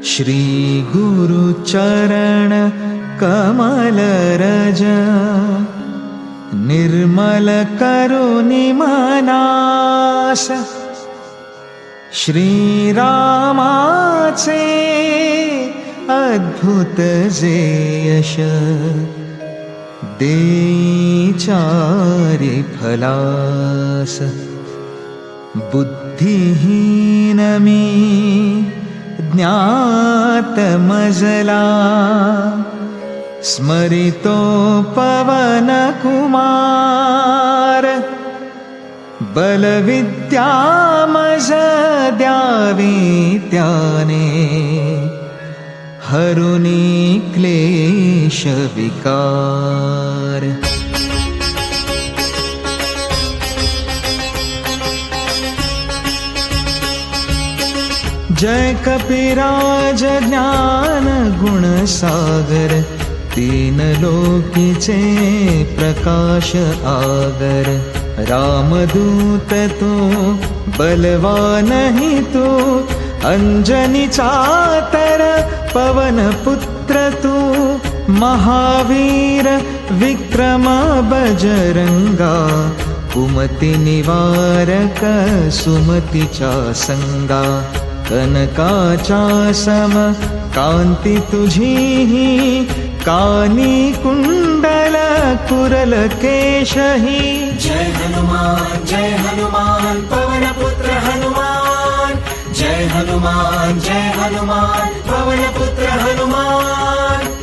श्री गुरु चरण कमल रज निर्मल करुणी मनास श्री रामाचे अद्भुत जे यश देई चारी फलास बुद्धिहीन मी ज्ञात मजला स्मरितो पवन कुमार बलविद्या मज द्यावी त्याने हरुनी क्लेश विकार जय कपिराज ज्ञान गुण सागर तीन लोकीचे प्रकाश आगर रामदूत तो बलवानहि तो अंजनी चातर पवन पुत्र तू महावीर विक्रम बजरंगा कुमति निवारक सुमतीचा संगा कनकाचा सम कांती तुझी कानी कुंडल कुरल केशही जय हनुमान पवन पुत्र हनुमान जय हनुमान पवन पुत्र हनुमान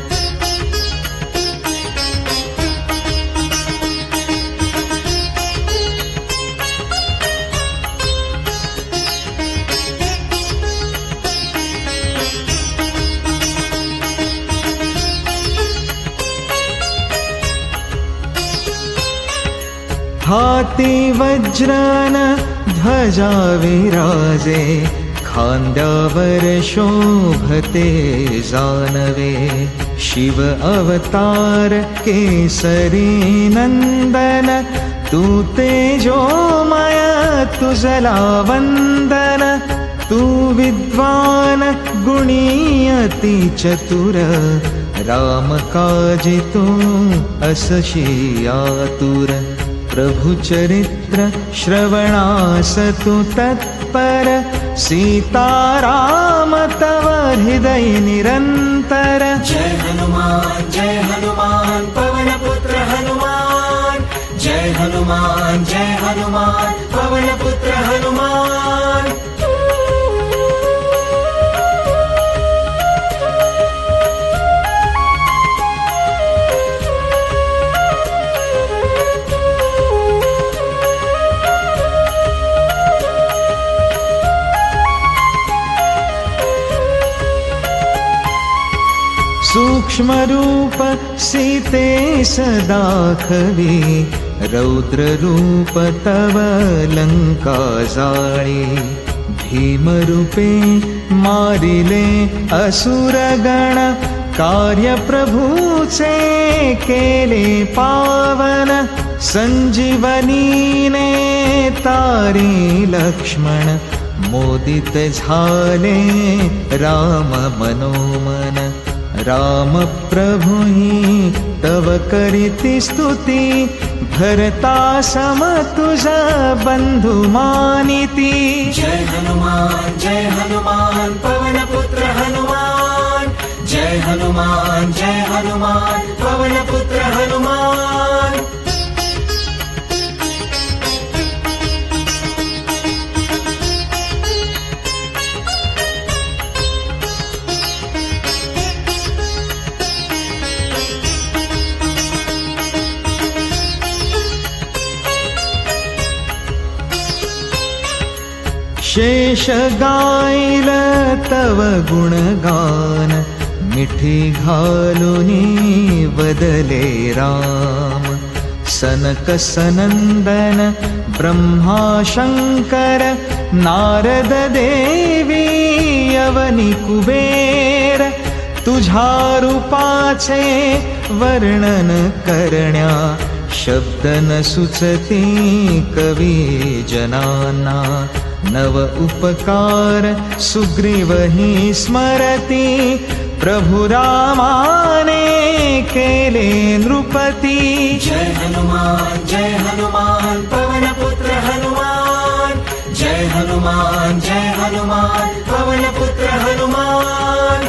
हाती वज्रन ध्वजा विराजे खांद्यावर शोभते जानवे शिव अवतार केसरी नंदन तू तेजोमय तुझला वंदन तू विद्वान गुणी अति चतुर राम काजी तू असशी आतुर प्रभु चरित्र श्रवणास तु तत्पर सीताराम तव हृदय निरंतर जय हनुमान पवन पुत्र हनुमान जय हनुमान पवन पुत्र हनुमान सूक्ष्म रूप सीते सदाखवी रौद्र रूप तव लंका जाळी भीम रूपे मारिले असुरगण कार्य प्रभूचे केले पावन संजीवनीने तारी लक्ष्मण मोदित झाले राम मनोमन राम प्रभुहि तव करीति स्तुति भरता सम तुझ बंधु मानिति जय हनुमान पवन पुत्र हनुमान जय हनुमान पवन पुत्र हनुमान शेष गाईल तव गुणगान मिठी घालुनी वदले राम सनक सनंदन ब्रह्मा शंकर नारद देवी अवनी कुबेर तुझा रूपाचे वर्णन करण्या शब्द न सुचती कवी जनांना नव उपकार सुग्रीवहि स्मरति प्रभु रामाने केले नृपति जय हनुमान पवन पुत्र हनुमान जय हनुमान पवन पुत्र हनुमान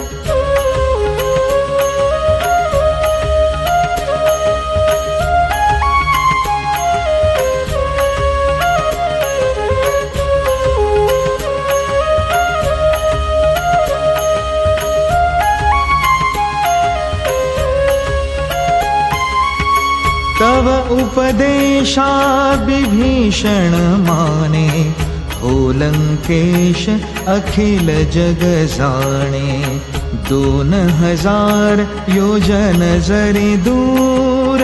तव उपदेशा विभीषण माने हो लंकेश अखिल जग जाने 2000 योजन जरी दूर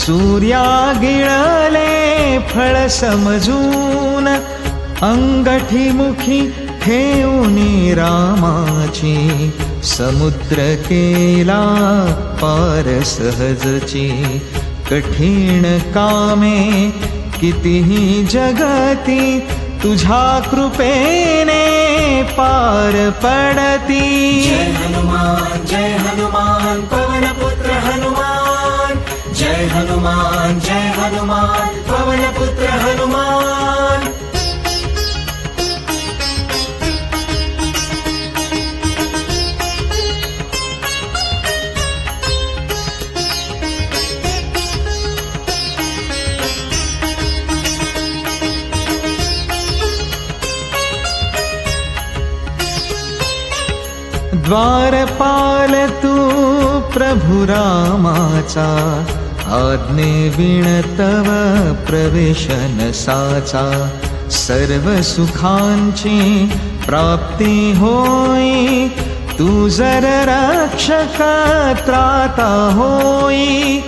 सूर्या गिळले फळ समजून अंगठी मुखी ठेवूनी रामाची समुद्र केला पार सहजची कठीण कामे कितीही जगती तुझ्या कृपेने पार पडती जय हनुमान पवन पुत्र हनुमान जय हनुमान पवन पुत्र हनुमान द्वारपाल तू प्रभु रामाचा आज्ञे विण तव प्रवेश नसाचा सर्व सुखांची प्राप्ती होई तू जर रक्षक त्राता होई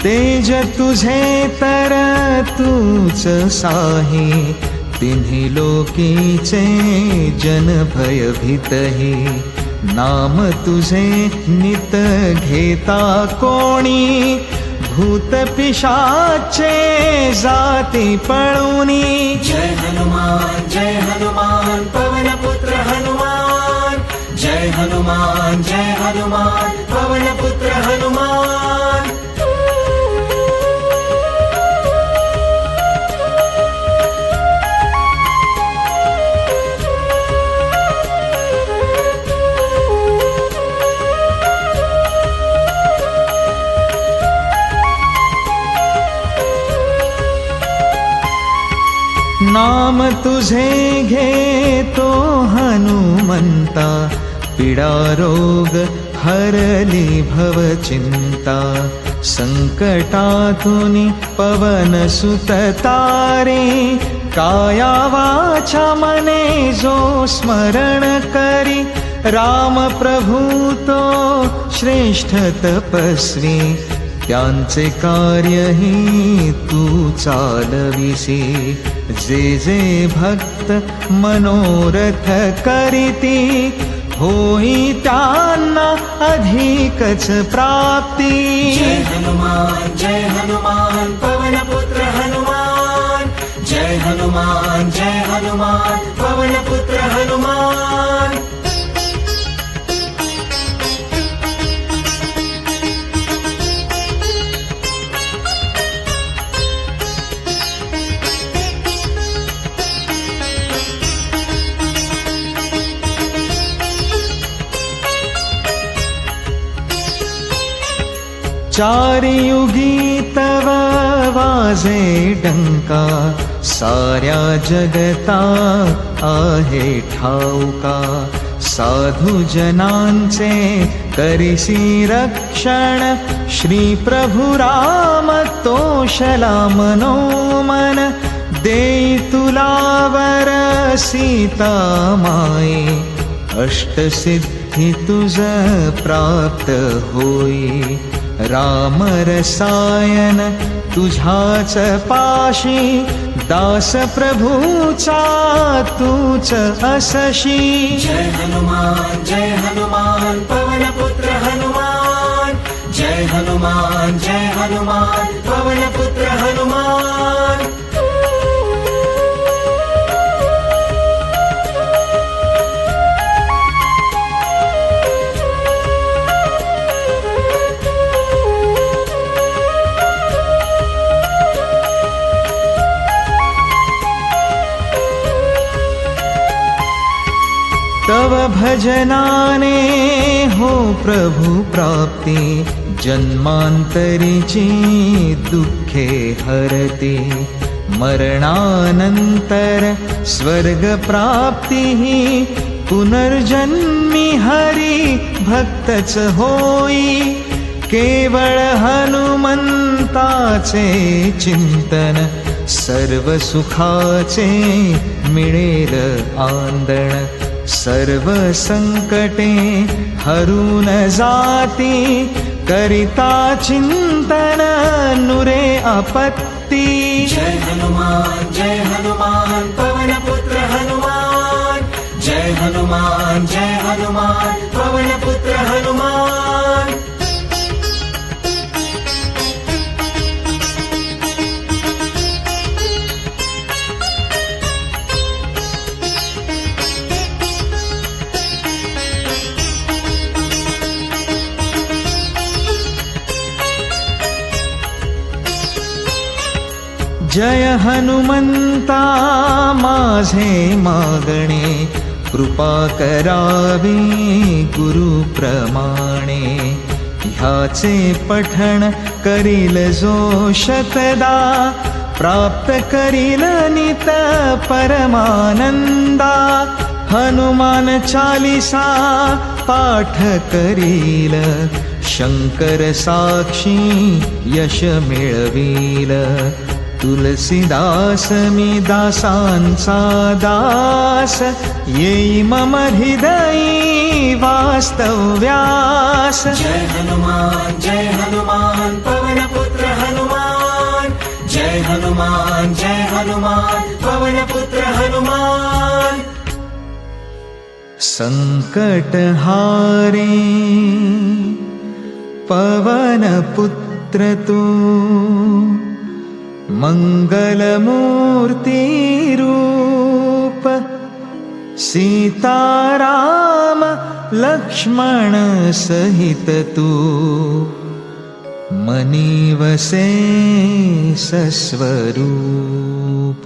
तेज तुझे तर तूच साही तिन्ही लोकीचे जन भयभीतही नाम तुझे नित घेता कोणी भूत पिशाचे जाती पळुनी जय हनुमान पवन पुत्र हनुमान जय हनुमान पवन पुत्र हनुमान नाम तुझे घेतो हनुमंता पीडा रोग हरली भव चिंता संकटातून पवन सुत तारे काया वाचा मने जो स्मरण करी राम प्रभु तो श्रेष्ठ तपस्वी त्यांचे कार्यही तू चालविसी जे जे भक्त मनोरथ करीती होई त्यांना अधिकच प्राप्ती जय हनुमान पवन पुत्र हनुमान जय हनुमान पवन पुत्र हनुमान चारियुगी तव वाजे डंका साऱ्या जगता आहे ठाऊका साधू जनांचे करिसी रक्षण श्री प्रभु राम तोषला मनोमन देई तुला वर सीता माई अष्टसिद्धी तुझ प्राप्त होई राम रसायन तुझाच पाशी दास प्रभुचा तूच असशी जय हनुमान पवन पुत्र हनुमान जय हनुमान पवन पुत्र हनुमान तव भजनाने हो प्रभु प्राप्ती, जन्मांतरीची दुःखे हरते, मरणानंतर स्वर्ग प्राप्ती, पुनर्जन्मी हरी भक्तच होई, केवळ हनुमंताचे चिंतन, सर्व सुखाचे मिळेल आंदण, सर्व संकटे हरून जाती, करिता चिंतन नुरे आपत्ती. जय हनुमान पवनपुत्र हनुमान, जय हनुमान पवनपुत्र हनुमान. जय हनुमंता माझे मागणे, कृपा करावी गुरुप्रमाणे, ह्याचे पठण करील जो शतदा, प्राप्त करील नित परमानंदा. हनुमान चालीसा पाठ करील, शंकर साक्षी यश मिळवील. तुलसीदास मी दासांचा दास, येई मम हृदयी वास्तव्यास. जय हनुमान पवनपुत्र हनुमान, जय हनुमान पवनपुत्र हनुमान. संकटहारे पवनपुत्र तू, मंगलमूर्ती रूप, सीताराम लक्ष्मण सहित तू, मनी वसे सस्वरूप.